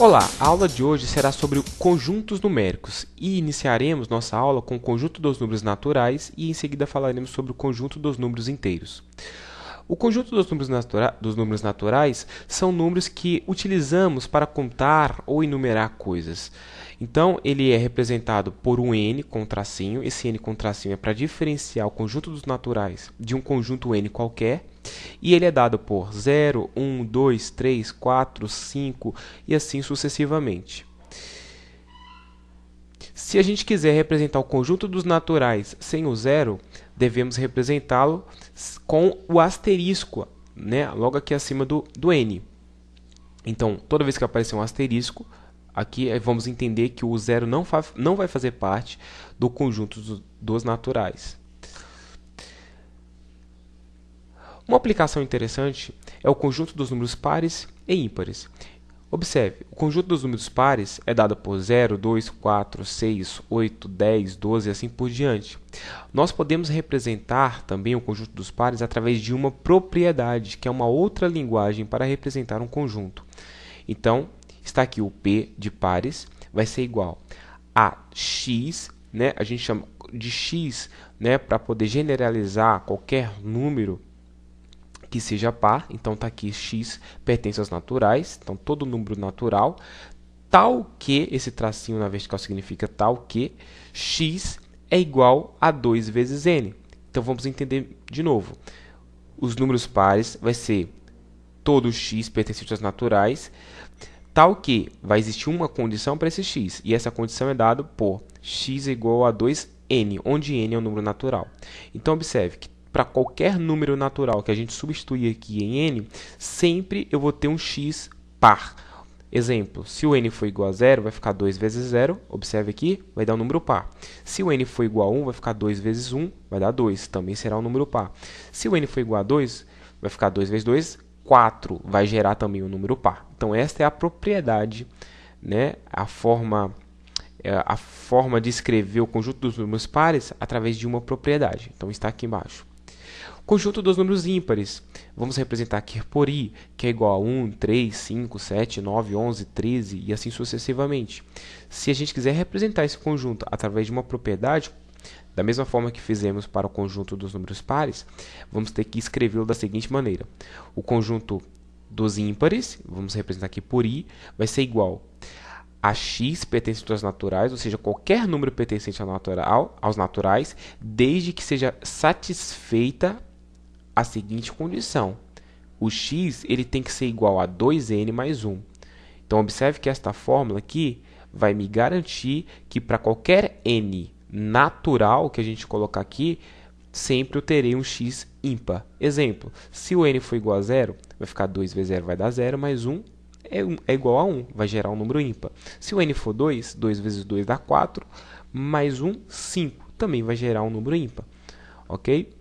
Olá, a aula de hoje será sobre conjuntos numéricos e iniciaremos nossa aula com o conjunto dos números naturais e em seguida falaremos sobre o conjunto dos números inteiros. O conjunto dos números naturais são números que utilizamos para contar ou enumerar coisas. Então, ele é representado por um n com tracinho. Esse n com tracinho é para diferenciar o conjunto dos naturais de um conjunto n qualquer. E ele é dado por 0, 1, 2, 3, 4, 5 e assim sucessivamente. Se a gente quiser representar o conjunto dos naturais sem o zero, devemos representá-lo com o asterisco, né? Logo aqui acima do n. Então, toda vez que aparecer um asterisco, aqui vamos entender que o zero não vai fazer parte do conjunto dos naturais. Uma aplicação interessante é o conjunto dos números pares e ímpares. Observe, o conjunto dos números pares é dado por 0, 2, 4, 6, 8, 10, 12 e assim por diante. Nós podemos representar também o conjunto dos pares através de uma propriedade, que é uma outra linguagem para representar um conjunto. Então, está aqui o P de pares, vai ser igual a x, né? A gente chama de x, né, para poder generalizar qualquer número que seja par. Então, está aqui x pertence aos naturais, então todo número natural, tal que, esse tracinho na vertical significa tal que, x é igual a 2 vezes n. Então, vamos entender de novo. Os números pares vai ser todo x pertencente aos naturais, tal que vai existir uma condição para esse x, e essa condição é dada por x igual a 2n, onde n é um número natural. Então, observe que para qualquer número natural que a gente substituir aqui em n, sempre eu vou ter um x par. Exemplo, se o n for igual a 0, vai ficar 2 vezes 0. Observe aqui, vai dar um número par. Se o n for igual a 1, vai ficar 2 vezes 1, vai dar 2. Também será um número par. Se o n for igual a 2, vai ficar 2 vezes 2, 4. Vai gerar também um número par. Então, esta é a propriedade, né? A forma de escrever o conjunto dos números pares através de uma propriedade. Então, está aqui embaixo. Conjunto dos números ímpares. Vamos representar aqui por i, que é igual a 1, 3, 5, 7, 9, 11, 13 e assim sucessivamente. Se a gente quiser representar esse conjunto através de uma propriedade, da mesma forma que fizemos para o conjunto dos números pares, vamos ter que escrevê-lo da seguinte maneira. O conjunto dos ímpares, vamos representar aqui por i, vai ser igual a x pertencente aos naturais, ou seja, qualquer número pertencente aos naturais, desde que seja satisfeita a seguinte condição. O x ele tem que ser igual a 2n mais 1. Então, observe que esta fórmula aqui vai me garantir que para qualquer n natural que a gente colocar aqui, sempre eu terei um x ímpar. Exemplo, se o n for igual a 0, vai ficar 2 vezes 0 vai dar 0, mais 1 é igual a 1, vai gerar um número ímpar. Se o n for 2, 2 vezes 2 dá 4, mais 1, 5, também vai gerar um número ímpar. Ok?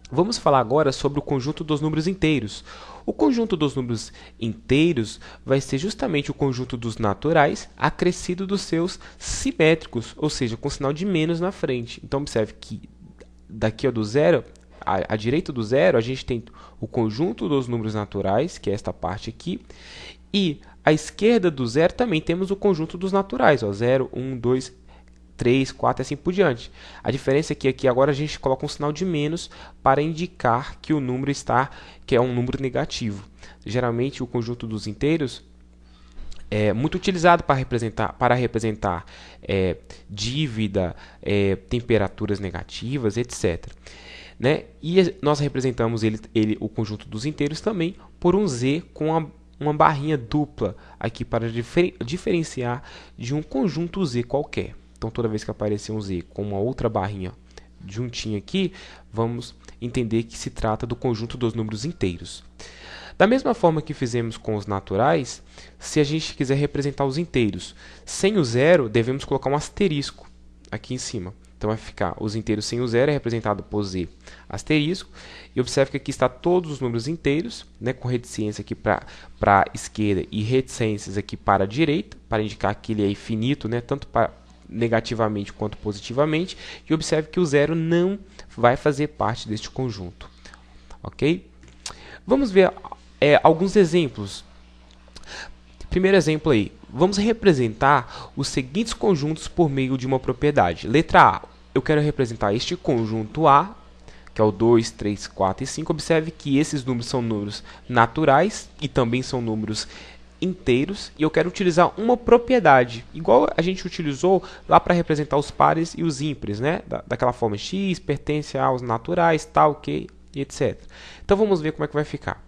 Vamos falar agora sobre o conjunto dos números inteiros. O conjunto dos números inteiros vai ser justamente o conjunto dos naturais acrescido dos seus simétricos, ou seja, com sinal de menos na frente. Então, observe que daqui do zero, à direita do zero, a gente tem o conjunto dos números naturais, que é esta parte aqui, e à esquerda do zero também temos o conjunto dos naturais, ó, 0, 1, 2, 3, 4 e assim por diante. A diferença é que aqui agora a gente coloca um sinal de menos para indicar que o número que é um número negativo. Geralmente o conjunto dos inteiros é muito utilizado para representar dívida, temperaturas negativas, etc. Né? E nós representamos o conjunto dos inteiros também por um z com uma barrinha dupla aqui para diferenciar de um conjunto z qualquer. Então, toda vez que aparecer um z com uma outra barrinha juntinha aqui, vamos entender que se trata do conjunto dos números inteiros. Da mesma forma que fizemos com os naturais, se a gente quiser representar os inteiros sem o zero, devemos colocar um asterisco aqui em cima. Então, vai ficar os inteiros sem o zero é representado por z asterisco. E observe que aqui está todos os números inteiros, né, com reticência aqui para a esquerda e reticências aqui para a direita, para indicar que ele é infinito, né, tanto negativamente quanto positivamente. E observe que o zero não vai fazer parte deste conjunto. Ok? Vamos ver alguns exemplos. Primeiro exemplo aí, vamos representar os seguintes conjuntos por meio de uma propriedade. Letra A, eu quero representar este conjunto A, que é o 2, 3, 4 e 5. Observe que esses números são números naturais e também são números inteiros. E eu quero utilizar uma propriedade, igual a gente utilizou lá para representar os pares e os ímpares, né? Daquela forma, x pertence aos naturais, tal, que, e etc. Então vamos ver como é que vai ficar.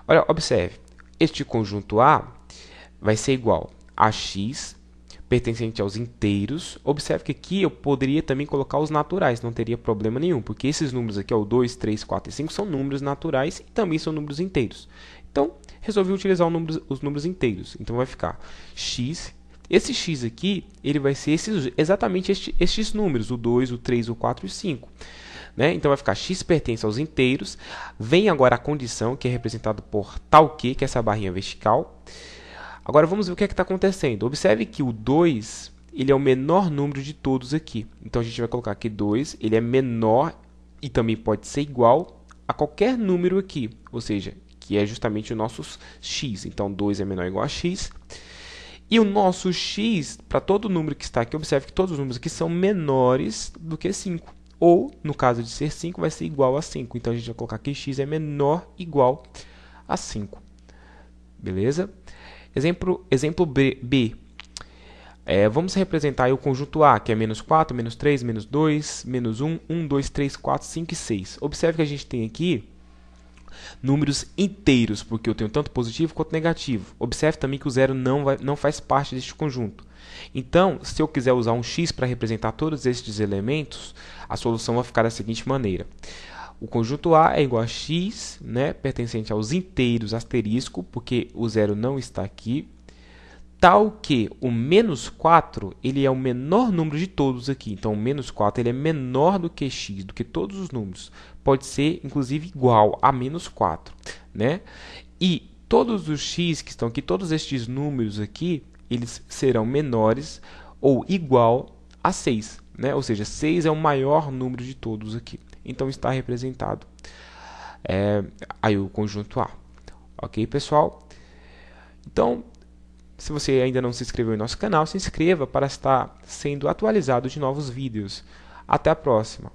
Olha, observe, este conjunto A vai ser igual a x pertencente aos inteiros. Observe que aqui eu poderia também colocar os naturais, não teria problema nenhum, porque esses números aqui, o 2, 3, 4 e 5, são números naturais e também são números inteiros. Então, resolvi utilizar os números inteiros. Então, vai ficar x. Esse x aqui, ele vai ser exatamente estes números, o 2, o 3, o 4 e o 5. Né? Então, vai ficar x pertence aos inteiros. Vem agora a condição, que é representada por tal que é essa barrinha vertical. Agora, vamos ver o que está acontecendo. Observe que o 2 ele é o menor número de todos aqui. Então, a gente vai colocar aqui 2, ele é menor e também pode ser igual a qualquer número aqui. Ou seja, que é justamente o nosso x. Então, 2 é menor ou igual a x. E o nosso x, para todo número que está aqui, observe que todos os números aqui são menores do que 5. Ou, no caso de ser 5, vai ser igual a 5. Então, a gente vai colocar que x é menor ou igual a 5. Beleza? Exemplo B. Vamos representar aí o conjunto A, que é menos 4, menos 3, menos 2, menos 1, 1, 2, 3, 4, 5 e 6. Observe que a gente tem aqui números inteiros, porque eu tenho tanto positivo quanto negativo. Observe também que o zero não faz parte deste conjunto. Então, se eu quiser usar um x para representar todos estes elementos, a solução vai ficar da seguinte maneira. O conjunto A é igual a x, né, pertencente aos inteiros, asterisco, porque o zero não está aqui, tal que o menos 4 ele é o menor número de todos aqui. Então, o menos 4 ele é menor do que x, do que todos os números. Pode ser, inclusive, igual a menos 4. Né? E todos os x que estão aqui, todos estes números aqui, eles serão menores ou igual a 6. Né? Ou seja, 6 é o maior número de todos aqui. Então, está representado aí o conjunto A. Ok, pessoal? Então, se você ainda não se inscreveu em nosso canal, se inscreva para estar sendo atualizado de novos vídeos. Até a próxima!